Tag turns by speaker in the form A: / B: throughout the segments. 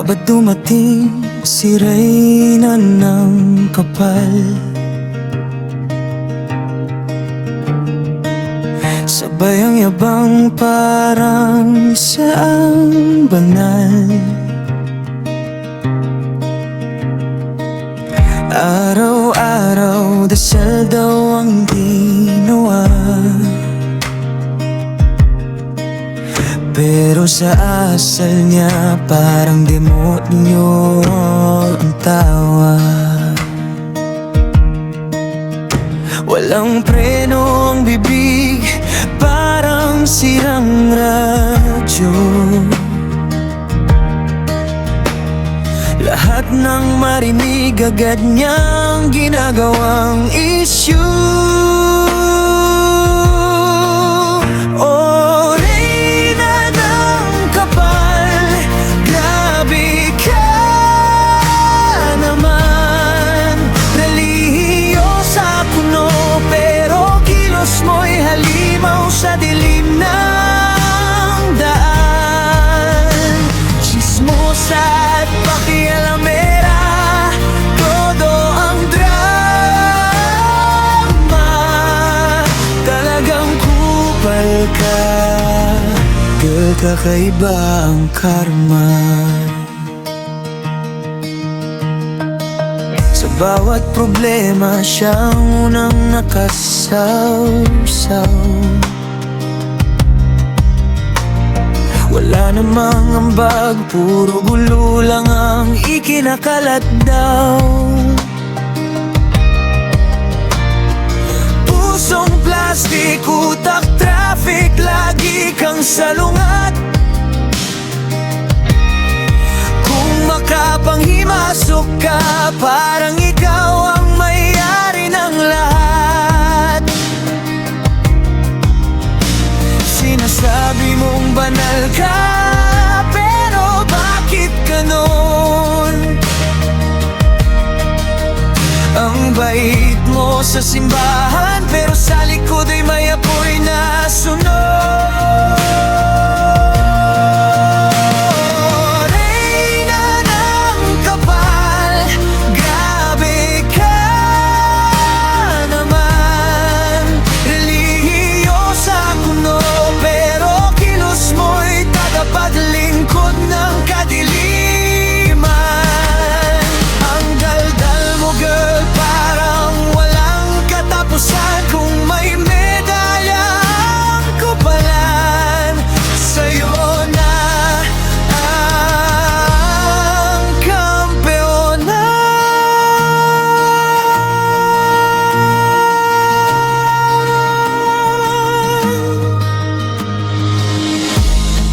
A: ba't dumating si Reyna ng kapal? Sabay ang yabang parang siya ang banal. Araw-araw dasal daw ang ginawa, pero sa asal niya parang demonyo ang tawa. Walang preno ang bibig, parang sirang radyo. Lahat ng marinig agad niyang ginagawang issue. Oh, Reyna ng kapal, grabe ka naman. Relihiyo sa puno, pero kilos mo'y halimaw sa dilim ng daan. Chismosa at pakialamera, todo ang drama. Talagang kupal ka, girl, kakaiba ang karma. Sa bawat problema siya ang unang nakasawsaw. Wala namang ambag, puro gulo lang ang ikinakalat daw. Pusong plastik, utak traffic, lagi kang salungat. Kung makapanghimasok ka, parang ikaw ang may-ari ng lahat. Sinasabi mong banal ka, pero bakit ganon? Ang bait mo sa simbahan, pero sa likod ay may apoy na sunog. Reyna ng kapal, grabe ka naman. Relihiyo sa kuno, pero kilos mo'y tagapaglingkod ng kadiliman. Ang daldal mo, girl, parang walang katapusan. Kung may medalya ang kapalan, sa'yo na ang kampeonan.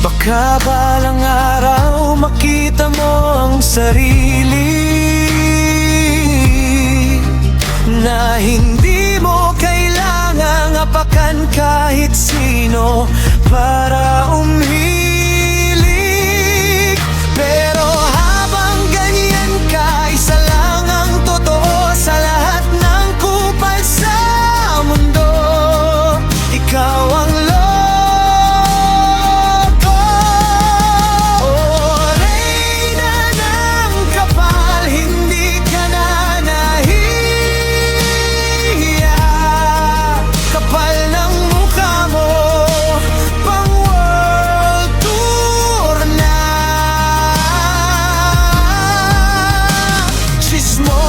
A: Baka balang araw makita mo ang sarili na hindi mo kailangang apakan kahit sino para umhilig. Pero habang ganyan ka, isa lang ang totoo sa lahat ng kupal sa mundo. Ikaw ang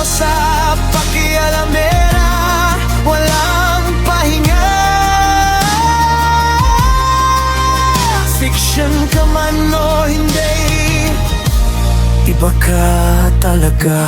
A: sa pakialamera, walang pahinga. Fiction ka man o hindi, iba ka talaga.